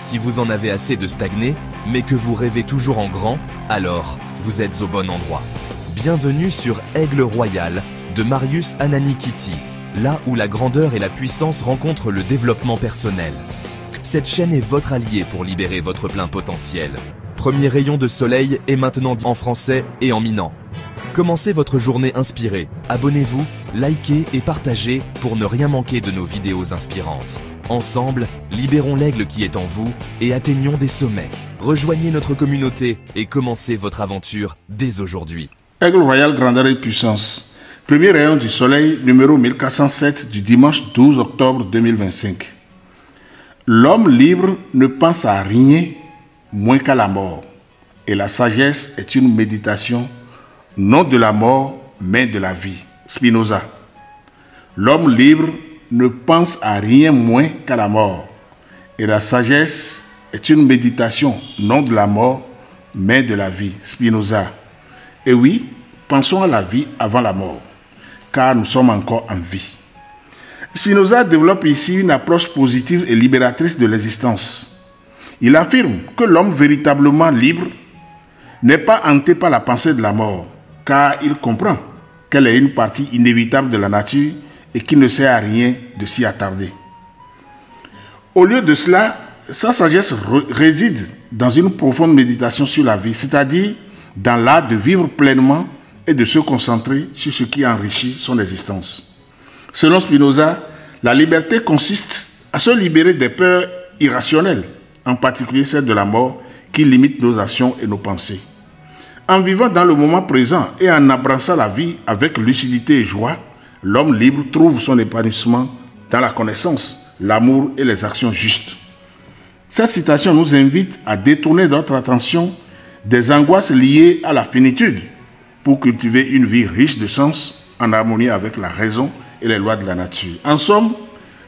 Si vous en avez assez de stagner, mais que vous rêvez toujours en grand, alors vous êtes au bon endroit. Bienvenue sur Aigle Royal de Marius Ananikiti, là où la grandeur et la puissance rencontrent le développement personnel. Cette chaîne est votre allié pour libérer votre plein potentiel. Premier rayon de soleil est maintenant en français et en minant. Commencez votre journée inspirée. Abonnez-vous, likez et partagez pour ne rien manquer de nos vidéos inspirantes. Ensemble, libérons l'aigle qui est en vous et atteignons des sommets. Rejoignez notre communauté et commencez votre aventure dès aujourd'hui. Aigle Royal, grandeur et puissance. Premier rayon du soleil, numéro 1407 du dimanche 12 octobre 2025. L'homme libre ne pense à rien moins qu'à la mort. Et la sagesse est une méditation, non de la mort, mais de la vie. Spinoza. L'homme libre ne pense à rien moins qu'à la mort. Et la sagesse est une méditation, non de la mort, mais de la vie. Spinoza. Et oui, pensons à la vie avant la mort, car nous sommes encore en vie. Spinoza développe ici une approche positive et libératrice de l'existence. Il affirme que l'homme véritablement libre n'est pas hanté par la pensée de la mort, car il comprend qu'elle est une partie inévitable de la nature et qu'il ne sert à rien de s'y attarder. Au lieu de cela, sa sagesse réside dans une profonde méditation sur la vie, c'est-à-dire dans l'art de vivre pleinement et de se concentrer sur ce qui enrichit son existence. Selon Spinoza, la liberté consiste à se libérer des peurs irrationnelles, en particulier celle de la mort, qui limite nos actions et nos pensées. En vivant dans le moment présent et en abraçant la vie avec lucidité et joie, l'homme libre trouve son épanouissement dans la connaissance, l'amour et les actions justes. Cette citation nous invite à détourner notre attention des angoisses liées à la finitude pour cultiver une vie riche de sens en harmonie avec la raison et les lois de la nature. En somme,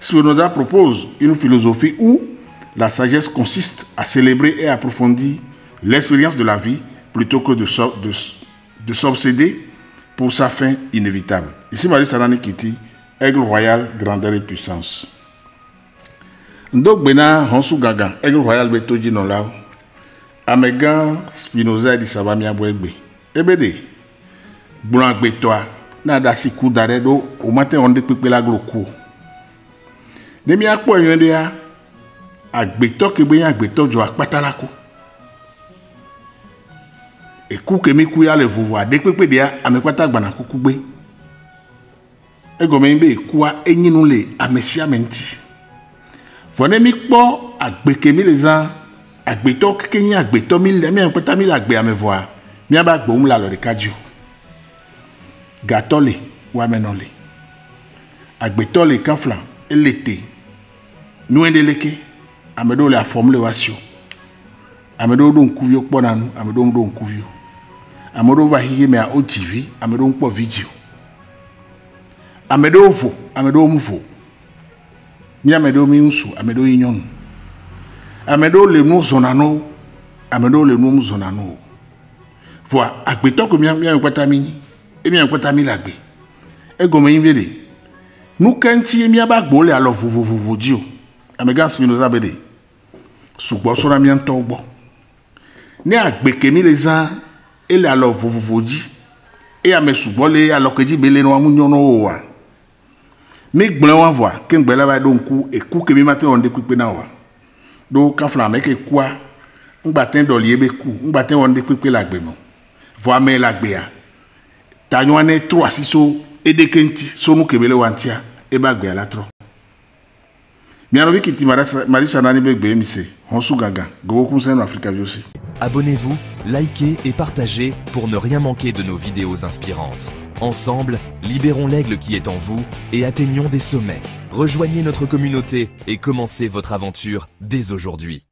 Spinoza propose une philosophie où la sagesse consiste à célébrer et approfondir l'expérience de la vie plutôt que de s'obséder pour sa fin inévitable. Ici, Marius Ananikiti, Aigle Royal, grandeur et puissance. Ndok bena honsu gaga, Aigle Royal betoji non lao. Amegan Spinoza di sabamia bwegbe. Ebede, boulan toi, nada si coup d'arrêt do, au matin on dépipe la gloco. Demi akpo yende ya, agbeto kebe agbeto jo akpatalako. Et kou kemi kou ya le vovoa, dépipe dia, amekwata gbana kukugbe. Egomembe koua enyinu le amesia menti. Fone mi kpo agbekemi les gens, agbeto kenya agbeto mille, mi amekwata mille agbe amevoa. Mi aba gboum la lori kadjo. Gatole ou amenole. Agbetole kanflan elete. Nou endeleke amedo le a formule wasio. Amedo don kuvio kponan, amedo don kuvio. Amedo va hiye me a OTV, amedo nkpo video. Amedo vo, amedo mvo. Mi amedo mi unsu, amedo inyon. Amedo le nou zonano, amedo le nou zonano. Voilà, agbeto que mi amekwata mini. Et bien, quand tu as mis et comme il veut dire, nous, quand tu es mis à bas, alors vous dites, Amégan Spinoza Bede, sous bois sur la mienne tombe. Né à Bekemi les gens, et alors vous dites, et à mes sous-bolés, alors que dit Belé no amunyono. Mais blanc voir, qu'un bel va donc coup, et coup que mi matin on découpe na. Donc, quand flamme que quoi, un bâtin d'olier bécou, un bâtin on découpe la gbémo. Voir mais la gbéa. Tanywane 3 siso edekenti sonu kebele wantia eba gbe ala tro mianovi kiti Marius Ananikiti mise honsu gaga go kunsen Africa aussi. Abonnez-vous, likez et partagez pour ne rien manquer de nos vidéos inspirantes. Ensemble, libérons l'aigle qui est en vous et atteignons des sommets. Rejoignez notre communauté et commencez votre aventure dès aujourd'hui.